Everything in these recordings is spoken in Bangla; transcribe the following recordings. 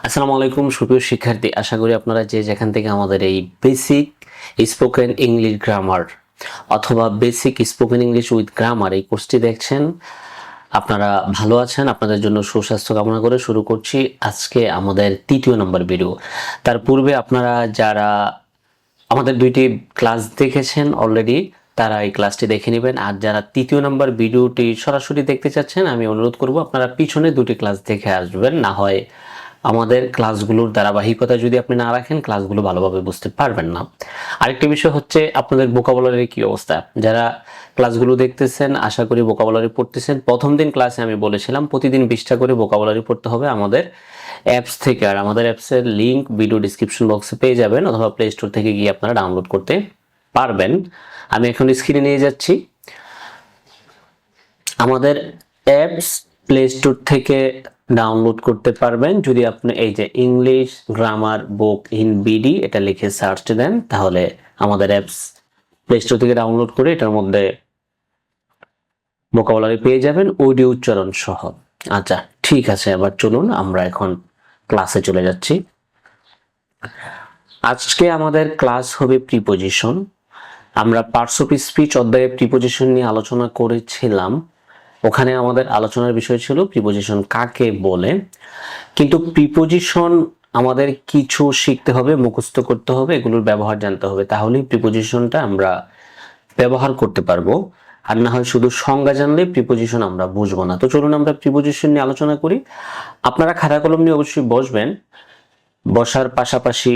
আসসালামু আলাইকুম সুপ্রিয় শিক্ষার্থী, আশা করি আপনারা যে যেখান থেকে আমাদের এই বেসিক স্পোকেন ইংলিশ গ্রামার অথবা basic spoken English with grammar এই কোর্সটি দেখছেন আপনারা ভালো আছেন। আপনাদের জন্য সুস্বাস্থ্য কামনা করে শুরু করছি আজকে আমাদের তৃতীয় নম্বর ভিডিও। তার পূর্বে আপনারা যারা আমাদের দুইটি ক্লাস দেখেছেন অলরেডি তারা এই ক্লাসটি দেখে নেবেন, আর যারা তৃতীয় নম্বর ভিডিওটি সরাসরি দেখতে চাচ্ছেন আমি অনুরোধ করব আপনারা পিছনে দুটি ক্লাস দেখে আসবেন, না হয় আমাদের ক্লাসগুলোর ধারাবাহিকতা যদি আপনি না রাখেন ক্লাসগুলো ভালোভাবে বুঝতে পারবেন না। আরেকটি বিষয় হচ্ছে আপনাদের ভোকাবুলারির কি অবস্থা। যারা ক্লাসগুলো দেখতেছেন আশা করি ভোকাবুলারি পড়তেছেন। প্রথম দিন ক্লাসে আমি বলেছিলাম প্রতিদিন 20টা করে ভোকাবুলারি পড়তে হবে আমাদের অ্যাপস থেকে, আর আমাদের অ্যাপসের লিংক ভিডিও ডিসক্রিপশন বক্সে পেয়ে যাবেন অথবা প্লে স্টোর থেকে গিয়ে আপনারা ডাউনলোড করতে পারবেন। আমি এখন স্ক্রিনে নিয়ে যাচ্ছি আমাদের অ্যাপস প্লে স্টোর থেকে ডাউনলোড করতে পারবেন। যদি আপনি এই যে English grammar book in BD এটা লিখে সার্চ দেন তাহলে আমাদের অ্যাপস প্লে স্টোর থেকে ডাউনলোড করে এটার মধ্যে ভোকাবুলারি পেয়ে যাবেন অডিও উচ্চারণ সহ। আচ্ছা ঠিক আছে, এবার চলুন আমরা এখন ক্লাসে চলে যাচ্ছি। আজকে আমাদের ক্লাস হবে প্রিপোজিশন। আমরা পার্টস অফ স্পিচ অধ্যায়ে প্রিপোজিশন নিয়ে আলোচনা করেছিলাম। ওখানে আমাদের আলোচনার বিষয় ছিল প্রিপোজিশন কাকে বলে, কিন্তু প্রিপোজিশন আমাদের কিছু শিখতে হবে, মুখস্থ করতে হবে, এগুলোর ব্যবহার জানতে হবে, তাহলেই প্রিপোজিশনটা আমরা ব্যবহার করতে পারবো। আর না হয় শুধু সংজ্ঞা জানলে প্রিপোজিশন আমরা বুঝবো না। তো চলুন আমরা প্রিপোজিশন নিয়ে আলোচনা করি। আপনারা খাতা কলম নিয়ে অবশ্যই বসবেন, বসার পাশাপাশি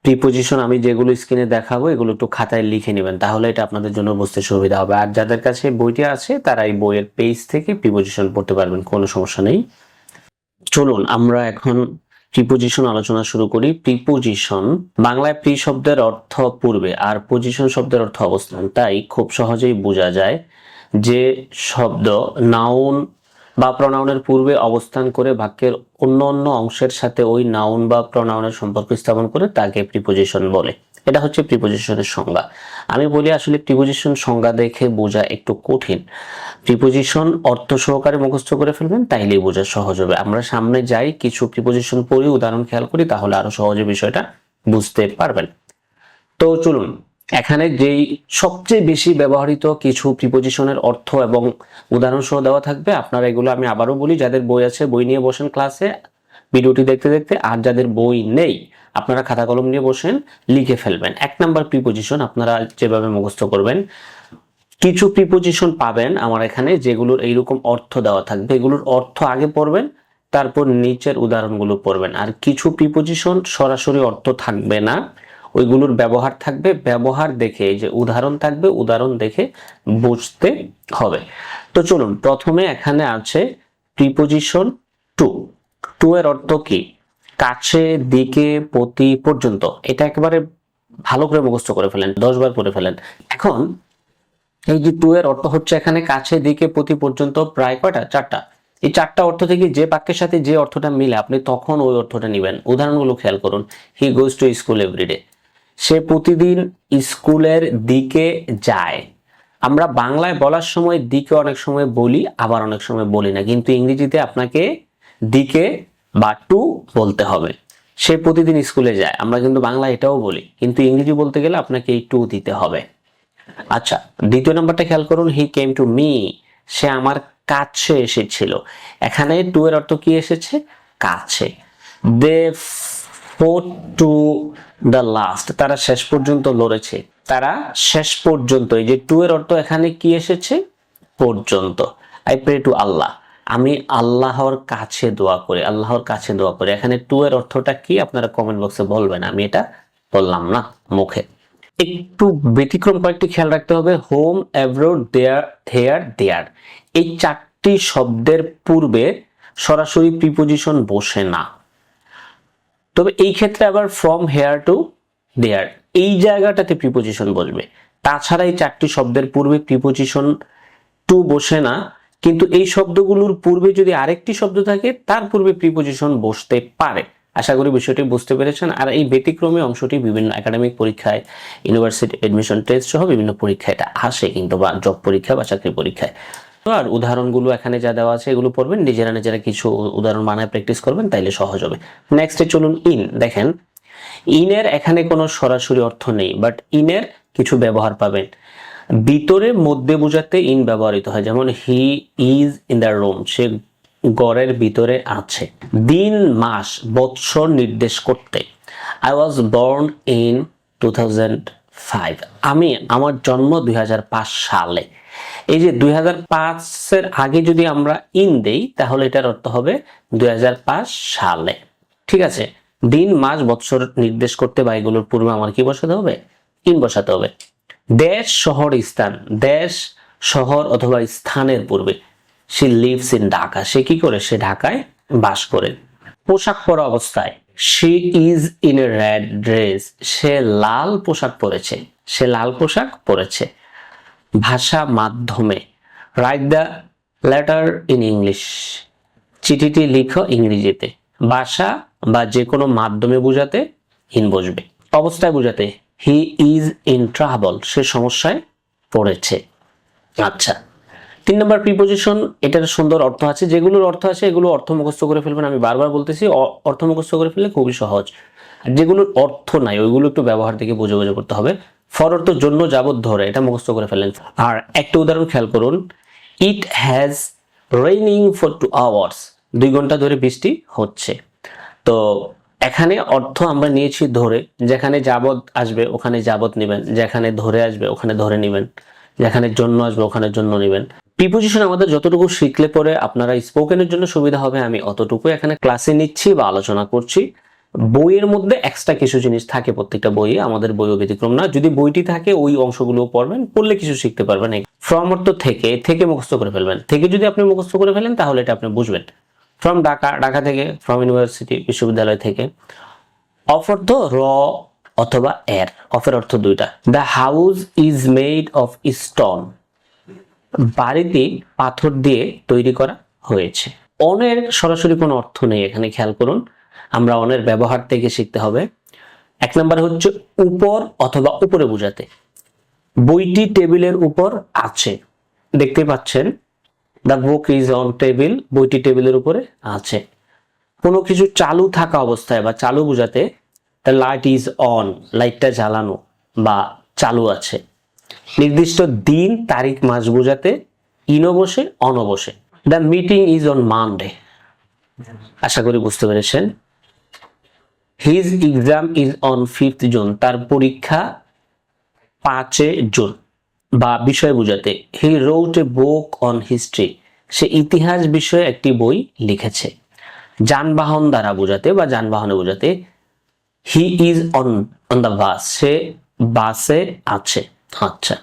প্রিপোজিশন আমি যেগুলো স্ক্রিনে দেখাবো এগুলো একটু খাতায় লিখে নেবেন, তাহলে এটা আপনাদের জন্য বুঝতে সুবিধা হবে। আর যাদের কাছে বইটি আছে তারা এই বইয়ের পেজ থেকে প্রিপোজিশন পড়তে পারবেন, কোনো সমস্যা নেই। চলুন আমরা এখন প্রিপোজিশন আলোচনা শুরু করি। প্রিপোজিশন বাংলায় প্রি শব্দের অর্থ পূর্বে আর পজিশন শব্দের অর্থ অবস্থান, তাই খুব সহজেই বোঝা যায় যে শব্দ নাউন বা প্রনাউনের পূর্বে অবস্থান করে বাক্যের অন্য অন্য অংশের সাথে ওই নাউন বা প্রনাউনের সম্পর্ক স্থাপন করে তাকে প্রিপোজিশন বলে। এটা হচ্ছে প্রিপোজিশনের সংজ্ঞা। আমি বলি আসলে প্রিপোজিশন সংজ্ঞা দেখে বোঝা একটু কঠিন, প্রিপোজিশন অর্থ সহকারে মুখস্থ করে ফেলবেন তাইলেই বোঝা সহজ হবে। আমরা সামনে যাই কিছু প্রিপোজিশন পড়ি, উদাহরণ খেয়াল করি, তাহলে আরো সহজে বিষয়টা বুঝতে পারবেন। তো চলুন এখানে যেই সবচেয়ে বেশি ব্যবহৃত কিছু প্রিপোজিশনের অর্থ এবং উদাহরণ সহ দেওয়া থাকবে, আপনারা এগুলো আমি আবারও বলি, যাদের বই আছে বই নিয়ে বসেন ক্লাসে ভিডিওটি দেখতে দেখতে, আর যাদের বই নেই আপনারা খাতা কলম নিয়ে বসেন লিখে ফেলবেন। 1 নাম্বার প্রিপোজিশন আপনারা যেভাবে মুখস্থ করবেন, কিছু প্রিপোজিশন পাবেন আমার এখানে যেগুলোর এইরকম অর্থ দেওয়া থাকবে, এগুলোর অর্থ আগে পড়বেন তারপর নিচের উদাহরণগুলো পড়বেন। আর কিছু প্রিপোজিশন সরাসরি অর্থ থাকবে না, ওইগুলোর ব্যবহার থাকবে, ব্যবহার দেখে এই যে উদাহরণ থাকবে উদাহরণ দেখে বুঝতে হবে। তো চলুন প্রথমে এখানে আছে প্রিপোজিশন টু। টু এর অর্থ কি? কাছে, দিকে, প্রতি, পর্যন্ত। এটা একেবারে ভালো করে মুখস্থ করে ফেলেন, 10 বার পড়ে ফেলেন। এখন এই যে টু এর অর্থ হচ্ছে এখানে কাছে, দিকে, প্রতি, পর্যন্ত, প্রায় কয়টা? 4টা। এই 4টা অর্থ থেকে যে বাক্যের সাথে যে অর্থটা মিলে আপনি তখন ওই অর্থটা নেবেন। উদাহরণগুলো খেয়াল করুন। হি গোজ টু স্কুল এভরিডে, সে প্রতিদিন স্কুলের দিকে যায়। আমরা বাংলায় বলার সময় দিকে অনেক সময় বলি আবার অনেক সময় বলি না, কিন্তু ইংরেজিতে আপনাকে দিকে বা টু বলতে হবে। সে প্রতিদিন স্কুলে যায়, আমরা কিন্তু বাংলা এটাও বলি, কিন্তু ইংরেজি বলতে গেলে আপনাকে এই টু দিতে হবে। আচ্ছা দ্বিতীয় নাম্বারটা খেয়াল করুন, হি কেম টু মি, সে আমার কাছে এসেছিল। এখানে টু এর অর্থ কি এসেছে? কাছে। দে ফোট টু দ্য লাস্ট, তারা শেষ পর্যন্ত লড়েছে। তারা শেষ পর্যন্ত, এই যে টু এর অর্থ এখানে কি এসেছে? পর্যন্ত। আই প্রে টু আল্লাহ, আমি আল্লাহর কাছে দোয়া করি, আল্লাহর কাছে দোয়া করি। এখানে টু এর অর্থটা কি আপনারা কমেন্ট বক্সে বলবেন, আমি এটা বললাম না মুখে। একটু ব্যতিক্রম কয়েকটি খেয়াল রাখতে হবে। হোম, অ্যাব্রোড, দেয়ার, হেয়ার, দেয়ার, এই 4টি শব্দের পূর্বে সরাসরি প্রিপোজিশন বসে না, তবে এই ক্ষেত্রে আবার ফ্রম, হেয়ার টু, দেয়ার এই জায়গাটাতে প্রিপোজিশন বসবে। তাছাড়া এই 4টি শব্দের পূর্বে প্রিপোজিশন টু বসে না, কিন্তু এই শব্দগুলোর পূর্বে যদি আরেকটি শব্দ থাকে তার পূর্বে প্রিপোজিশন বসতে পারে। আশা করি বিষয়টি বুঝতে পেরেছেন। আর এই ব্যতিক্রমী অংশটি বিভিন্ন একাডেমিক পরীক্ষায়, ইউনিভার্সিটি এডমিশন টেস্ট সহ বিভিন্ন পরীক্ষায় এটা আসে, কিন্তু বা জব পরীক্ষা বা চাকরি পরীক্ষায়। তো আর উদাহরণগুলো এখানে যা দেওয়া আছে এগুলো পড়বেন, নিজেরা নিজেরা কিছু উদাহরণ বানায় প্র্যাকটিস করবেন, তাইলে সহজ হবে। নেক্সটে চলুন ইন। দেখেন ইনের এখানে কোনো সরাসরি অর্থ নেই, বাট ইনের কিছু ব্যবহার পাবেন। ভিতরে মধ্যে বোঝাতে ইন ব্যবহৃত হয়, যেমন he is in the room, সে ঘরের ভিতরে আছে। দিন মাস বৎসর নির্দেশ করতে, আই ওয়াজ বর্ন ইন 2005, আমার জন্ম 2005 সালে। এই যে 2005-এর আগে যদি আমরা ইন দেই তাহলে এটার অর্থ হবে 2005 সালে। ঠিক আছে, দিন মাস বৎসর নির্দেশ করতে বা এগুলোর পূর্বে আমার কি বসাতে হবে? ইন বসাতে হবে। দেশ শহর স্থান, দেশ শহর অথবা স্থানের পূর্বে, সে লিভস ইন ঢাকা, সে কি করে? সে ঢাকায় বাস করে। পোশাক পরা অবস্থায়, she is in a red dress, সে লাল পোশাক পরেছে, সে লাল পোশাক পরেছে। ভাষা মাধ্যমে, write the letter in English, চিঠিটি লিখো ইংরেজিতে। ভাষা বা যে কোনো মাধ্যমে বোঝাতে ইন বসবে। অবস্থায় বোঝাতে, হি ইজ ইন ট্রাবল, সে সমস্যায় পড়েছে। আচ্ছা, 3 নম্বর প্রিপোজিশন, এটার সুন্দর অর্থ আছে, যেগুলোর অর্থ আছে এগুলো অর্থ মুখস্থ করে ফেলবেন। আমি বারবার বলতেছি অর্থ মুখস্থ করে ফেললে খুবই সহজ। আর যেগুলোর অর্থ নাই ওইগুলো একটু ব্যবহার থেকে বুঝে বুঝে করতে হবে। ফর অর্থ জন্য, যাবত, ধরে, এটা মুখস্থ করে ফেলেন। আর একটা উদাহরণ খেয়াল করুন, it has raining for 2 hours, 2 ঘন্টা ধরে বৃষ্টি হচ্ছে। তো এখানে অর্থ আমরা নিয়েছি ধরে, যেখানে যাবত আসবে ওখানে যাবত নেবেন, যেখানে ধরে আসবে ওখানে ধরে নেবেন, যেখানে জন্য আসবে ওখানে জন্য নেবেন। প্রিপোজিশন আমাদের যতটুকু শিখলে পরে আপনারা স্পোকেনের জন্য সুবিধা হবে, আমি অতটুকু এখানে ক্লাসে নিচ্ছি বা আলোচনা করছি। বইয়ের মধ্যে এক্সট্রা কিছু জিনিস থাকে প্রত্যেকটা বইয়ে, আমাদের বইও ব্যতিক্রম না। যদি বইটি থাকে ওই অংশগুলো পড়বেন, পড়লে কিছু শিখতে পারবেন। ফ্রম অর্থ থেকে, থেকে মুখস্থ করে ফেলবেন। থেকে যদি আপনি মুখস্থ করে ফেলেন তাহলে এটা আপনি বুঝবেন। ফ্রম ঢাকা, ঢাকা থেকে, ফ্রম ইউনিভার্সিটি, বিশ্ববিদ্যালয় থেকে। অফ অর্থ র অথবা এর, অফের অর্থ দুইটা। The house is made of stone, বাড়িটি পাথর দিয়ে তৈরি করা হয়েছে। অনের সরাসরি কোনো অর্থ নেই এখানে, খেয়াল করুন। আমরা অনের ব্যবহার থেকে শিখতে হবে। 1 নম্বর হচ্ছে উপর অথবা উপরে বোঝাতে, বইটি টেবিলের উপর আছে, দেখতে পাচ্ছেন, the book is on table, বইটি টেবিলের উপরে আছে। কোনো কিছু চালু থাকা অবস্থায় বা চালু বোঝাতে, দ্য লাইট ইজ অন, লাইটটা জ্বালানো বা চালু আছে। নির্দিষ্ট দিন তারিখ মাস বোঝাতে ইনো বসে, অন বসে। The meeting is on Monday, আশা করি বুঝতে পেরেছেন। His exam is on 5th June, তার পরীক্ষা 5 জুন বা বিষয় বোঝাতে, হি রোট এ বুক অন হিস্ট্রি, সে ইতিহাস বিষয়ে একটি বই লিখেছে। যানবাহন দ্বারা বোঝাতে বা যানবাহনে বোঝাতে, he is on the bus, সে বাসে আছে। আচ্ছা,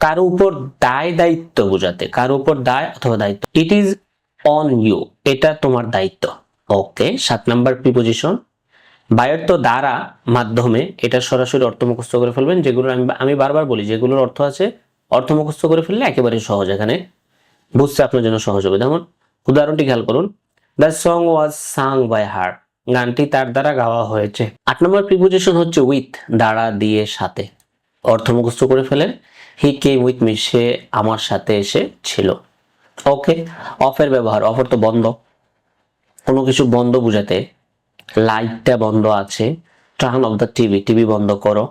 কারো উপর দায় দায়িত্ব বোঝাতে, কারো উপর দায় অথবা দায়িত্ব, ইট ইজ অন ইউ, এটা তোমার দায়িত্ব। ওকে, 7 নম্বর প্রিপোজিশন, বায়র্থ দ্বারা, মাধ্যমে, এটা সরাসরি অর্থ মুখস্থ করে ফেলবেন। যেগুলো আমি বারবার বলি, যেগুলোর অর্থ আছে অর্থ মুখস্থ করে ফেললে একেবারে সহজ, এখানে বুঝতে আপনার জন্য সহজ হবে। যেমন উদাহরণটি খেয়াল করুন, the song was sung by her, গানটি তার দ্বারা গাওয়া হয়েছে। 8 নম্বর প্রিপোজিশন হচ্ছে উইথ, দ্বারা, দিয়ে, সাথে। অর্থ মুখস্থ করে ফেলেন, হি কেম উইথ মি, সে আমার সাথে এসে ছিল। ওকে, অফের ব্যবহার, অফ অর্থ বন্ধ, কোনো কিছু বন্ধ বোঝাতে, লাইটটা বন্ধ আছে, turn off the TV, TV বন্ধ করো।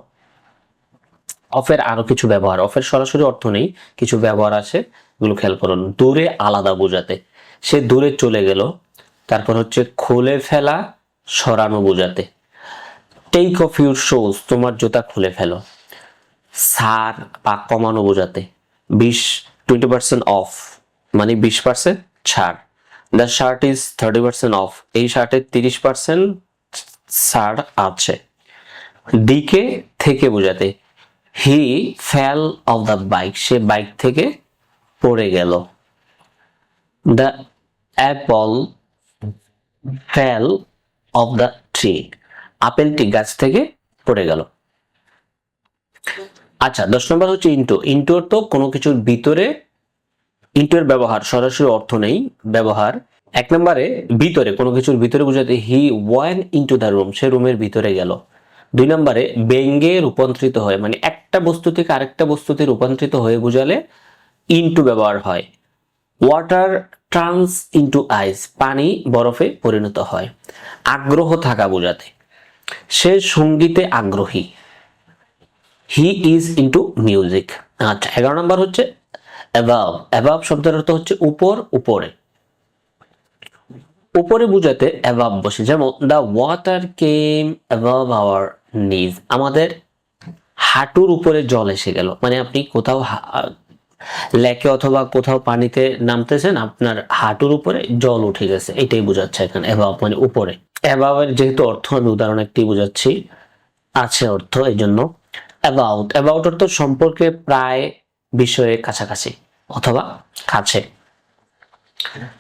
অফের আরো কিছু ব্যবহার, অফের সরাসরি অর্থ নেই, কিছু ব্যবহার আছে, এগুলো খেয়াল করুন। দূরে, আলাদা বোঝাতে, সে দূরে চলে গেল। তারপর হচ্ছে খুলে ফেলা, সরানো বোঝাতে, টেক অফ ইউর শুজ, তোমার জুতা খুলে ফেলো। ছাড় বা কমানো বোঝাতে, 20% অফ মানে 20% ছাড়। দ্য শার্ট ইজ 30% অফ, এই শার্টে 30% ছাড় আছে। দিকে, থেকে বোঝাতে, he fell off the bike, সে বাইক থেকে পড়ে গেল। The apple fell off the tree, আপেলটি গাছ থেকে পড়ে গেল। আচ্ছা, 10 নম্বর হচ্ছে ইন্টু। ইন্টুর তো কোনো কিছুর ভিতরে, ইন্টুর ব্যবহার সরাসরি অর্থ নেই, ব্যবহার। 1 নম্বরে ভিতরে, কোনো কিছুর ভিতরে বোঝাতে, হি ওয়ান ইনটু দ্য রুম, সে রুমের ভিতরে গেল। 2 নম্বরে ব্যঙ্গে রূপান্তরিত হয়, মানে একটা বস্তু থেকে আরেকটা বস্তুতে রূপান্তরিত হয়ে বোঝালে ইনটু ব্যবহার হয়। ওয়াটার টার্নস ইনটু আইস, পানি বরফে পরিণত হয়। আগ্রহ থাকা বোঝাতে, সে সঙ্গীতে আগ্রহী। He is into music. আচ্ছা, 11 নম্বর হচ্ছে অ্যাবাভ। অ্যাবাভ শব্দের অর্থ হচ্ছে উপর, উপরে। উপরে বোঝাতে অ্যাবাভ বসে, যেমন the water came above our knees, আমাদের হাঁটুর উপরে জল এসে গেল। মানে আপনি কোথাও লেকে অথবা কোথাও পানিতে নামতেছেন, আপনার হাঁটুর উপরে জল উঠে গেছে, এটাই বোঝাচ্ছে এখানে অ্যাবাভ মানে উপরে। অ্যাবাভের যেহেতু অর্থ আমি উদাহরণ একটি বোঝাচ্ছি, আছে অর্থ, এই জন্য অ্যাবাউট। অ্যাবাউট অর্থ সম্পর্কে, প্রায়, বিষয়ে, কাছাকাছি অথবা কাছে।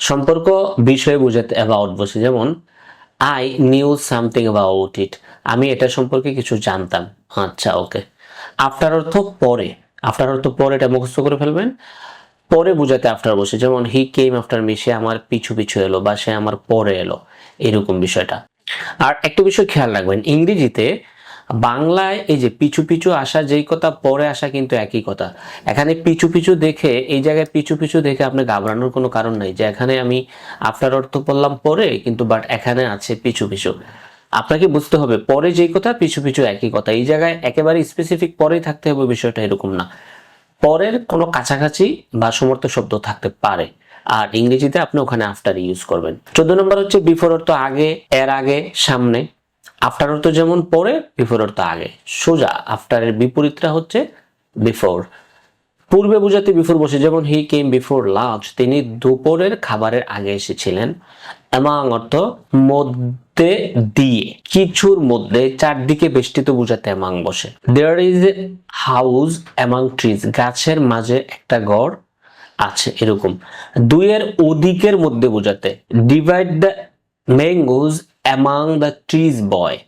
সম্পর্ক বিষয়ে বোঝাতে অ্যাবাউট বসে, যেমন I knew something about it, আমি এটা সম্পর্কে কিছু জানতাম। আচ্ছা, ওকে। আফটার অর্থ পরে। আফটার অর্থ পরে, এটা মুখস্থ করে ফেলবেন। পরে বোঝাতে আফটার বসে, যেমন হি কেম আফটার মি, সে আমার পিছু পিছু এলো বা সে আমার পরে এলো, এরকম বিষয়টা। আর একটা বিষয় খেয়াল রাখবেন, ইংরেজিতে বাংলায় এই যে পিছু পিছু আসা যেই কথা, পরে আসা কিন্তু একই কথা। এখানে পিছু পিছু দেখে, এই জায়গায় পিছু পিছু দেখে আপনি ঘাবড়ানোর কোনো কারণ নাই যে এখানে আমি আফটার অর্থ বললাম পরে, কিন্তু বাট এখানে আছে পিছু পিছু। আপনাকে বুঝতে হবে পরে যেই কথা, পিছু পিছু একই কথা। এই জায়গায় একেবারে স্পেসিফিক পরেই থাকতে হবে, বিষয়টা এরকম না। পরের কোনো কাছাকাছি বা সমর্থক শব্দ থাকতে পারে, আর ইংরেজিতে আপনি ওখানে আফটার ইউজ করবেন। 14 নম্বর হচ্ছে বিফোর অর্থ আগে, এর আগে, সামনে। আফটার অর্থ যেমন পরে, বিফোর অর্থ আগে। সোজা আফটারের বিপরীতটা হচ্ছে বিফোর। পূর্বে বোঝাতে বিফোর বসে, যেমন হি কেম বিফোর লাঞ্চ, তিনি দুপুরের খাবারের আগে এসেছিলেন। অ্যামাং অর্থ মধ্যে দিয়ে, কিছুর মধ্যে, চারদিকে বেষ্টিত বোঝাতে অ্যামাং বসে। There is a house among trees, গাছের মাঝে একটা ঘর আছে, এরকম। দুইয়ের অধিকের মধ্যে বোঝাতে divide the mangoes among the three boys,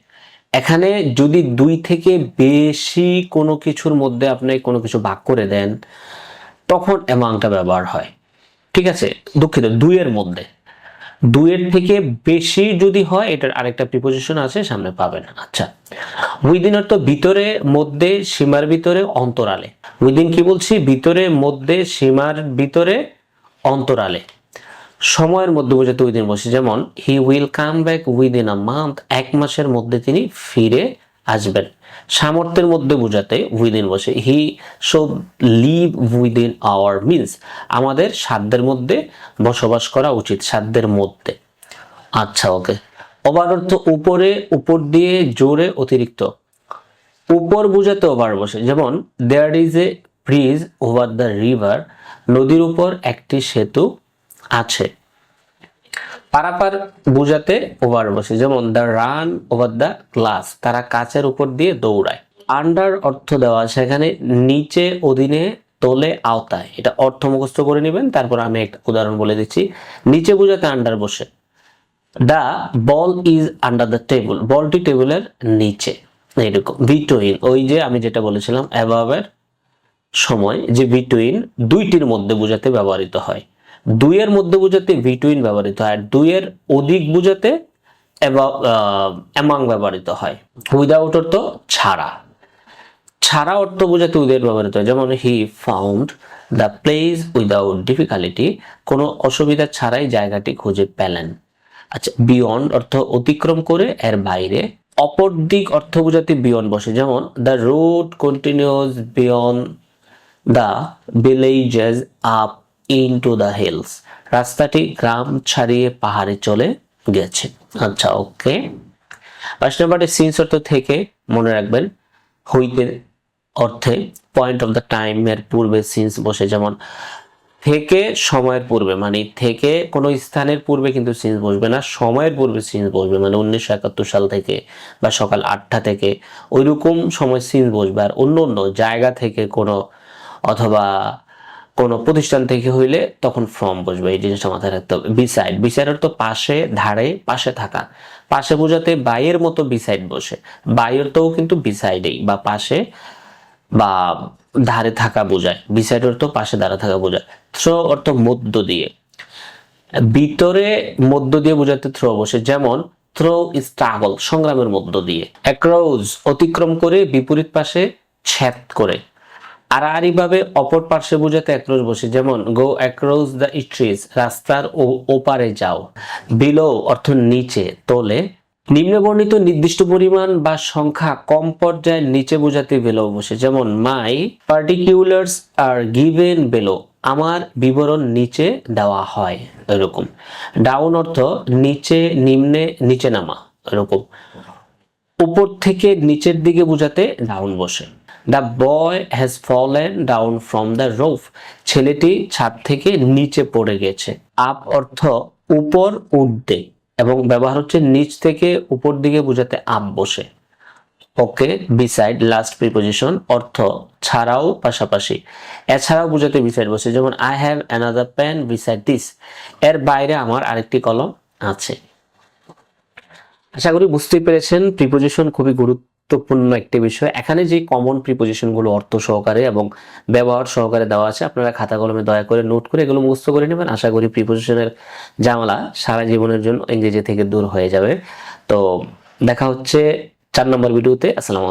এখানে যদি দুই থেকে বেশি কোনো কিছুর মধ্যে আপনি কোনো কিছু ভাগ করে দেন, তখন অ্যামাংটা ব্যবহার হয়। ঠিক আছে, দুঃখিত, দুইয়ের মধ্যে। দুইয়ের থেকে বেশি যদি হয়, এটার আরেকটা প্রিপোজিশন আছে, সামনে পাবেন। আচ্ছা, উইদিন অর্থ ভিতরে, মধ্যে, সীমার ভিতরে, অন্তরালে। উইদিন কি বলছি? ভিতরে, মধ্যে, সীমার ভিতরে, অন্তরালে। সময়ের মধ্যে বোঝাতে উইদিন বসে, যেমন he will come back within a month, এক মাসের মধ্যে তিনি ফিরে আসবেন। সামর্থ্যের মধ্যে বোঝাতে উইদিন বসে, he should live within our means, আমাদের সাধ্যের মধ্যে বসবাস করা উচিত, সাধ্যের মধ্যে। আচ্ছা, ওকে। ওভার অর্থ উপরে, উপর দিয়ে, জোরে, অতিরিক্ত। উপর বোঝাতে ওভার বসে, যেমন there is a bridge over the river, নদীর উপর একটি সেতু আছে। পারাপার বোঝাতে ওভার বসে, যেমন the run over the glass, তারা কাচের উপর দিয়ে দৌড়ায়। আন্ডার অর্থ দেওয়া আছে এখানে, নিচে, অধীনে, তলে, আওতায়। এটা অর্থ মুখস্থ করে নেবেন, তারপর আমি একটা উদাহরণ বলে দিচ্ছি। নিচে বোঝাতে আন্ডার বসে, the ball is under the table, বলটি টেবিলের নিচে, এরকম। বিটুইন, ওই যে আমি যেটা বলেছিলাম অ্যাবাভের সময়, যে বিটুইন দুইটির মধ্যে বোঝাতে ব্যবহৃত হয়। দুইয়ের মধ্যে বোঝাতে বিটুইন ব্যবহৃত হয়, আর দুইয়ের অধিক বোঝাতে অ্যামাং ব্যবহৃত হয়। উইদাউট অর্থ ছাড়া। ছাড়া অর্থ বোঝাতে উইদাউট ব্যবহৃত হয়, যেমন he found the place without difficulty, কোনো অসুবিধা ছাড়াই জায়গাটি খুঁজে পেলেন। আচ্ছা, বিয়ন্ড অর্থ অতিক্রম করে, এর বাইরে। অপর দিক অর্থ বোঝাতে বিয়ন্ড বসে, যেমন the road continuous beyond the villages up into the hills, রাস্তাটি গ্রাম ছাড়িয়ে পাহাড়ে চলে গেছে। আচ্ছা, ওকে। 5 নম্বরে সিন্স অর্থ থেকে, মনে রাখবেন। হইতে অর্থে পয়েন্ট অফ দ্য টাইম এর পূর্বে সিন্স বসে, যেমন থেকে সময়ের পূর্বে, মানে থেকে কোনো স্থানের পূর্বে কিন্তু সিন্স বসবে না, সময়ের পূর্বে সিন্স বসবে, মানে 1971 সাল থেকে বা সকাল 8টা থেকে ওইরকম সময় সিন্স বসবে। আর অন্য অন্য জায়গা থেকে কোনো, অথবা কোনো প্রতিষ্ঠান থেকে হইলে তখন ফ্রম বসবে, এই জিনিসটা মাথায় রাখতে হবে। বিসাইড, বিসাইড অর্থ পাশে, ধারে, পাশে থাকা। পাশে বোঝাতে বাইয়ের মতো বিসাইড বসে, বাইয়ের তো কিন্তু বিসাইডেই বা পাশে বা ধারে থাকা বোঝায়। বিসাইড অর্থ পাশে, ধারে থাকা বোঝায়। থ্রো অর্থ মধ্য দিয়ে, ভিতরে, মধ্য দিয়ে বোঝাতে থ্রো বসে, যেমন থ্রো স্ট্রাগল, সংগ্রামের মধ্য দিয়ে। অ্যাক্রস অতিক্রম করে, বিপরীত পাশে, ছেদ করে। আড়াআড়ি ভাবে অপর পার্শ্বে বোঝাতে অ্যাক্রস বসে, যেমন গো অ্যাক্রস দ্য স্ট্রিট, রাস্তার ওপারে যাও। বিলো অর্থ নিচে, তলে। নিম্নবর্ণিত নির্দিষ্ট পরিমাণ বা সংখ্যা কম পর্যায়ের নিচে বোঝাতে বেলো বসে, যেমন মাই পার্টিকুলার্স আর গিভেন বেলো, আমার বিবরণ নিচে দেওয়া হয়, এরকম। ডাউন অর্থ নিচে, নিম্নে, নিচে নামা, এরকম। উপর থেকে নিচের দিকে বোঝাতে ডাউন বসে। The boy has fallen down from the roof, ছেলেটি ছাদ থেকে নিচে পড়ে গেছে। আপ অর্থ উপর, ঊর্ধ্বে, এবং ব্যবহার হচ্ছে নিচ থেকে উপর দিকে বোঝাতে আপ বসে। ওকে, বিসাইড লাস্ট প্রিপোজিশন অর্থ ছাড়াও, পাশাপাশি। এছাড়াও বোঝাতে বিসাইড বসে, যেমন I have another pen beside this, এর বাইরে আমার আরেকটি কলম আছে। আশা করি বুঝতেই পেরেছেন, প্রিপোজিশন খুবই গুরুত্বপূর্ণ একটি বিষয়। এখানে যে কমন প্রিপোজিশন গুলো অর্থ সহকারে এবং ব্যবহার সহকারে দেওয়া আছে, আপনারা খাতা কলমে দয়া করে নোট করে এগুলো মুখস্থ করে নেবেন। আশা করি প্রিপোজিশনের ঝামেলা সারা জীবনের জন্য ইংরেজি থেকে দূর হয়ে যাবে। তো দেখা হচ্ছে 4 নম্বর ভিডিওতে। আসসালামু আলাইকুম।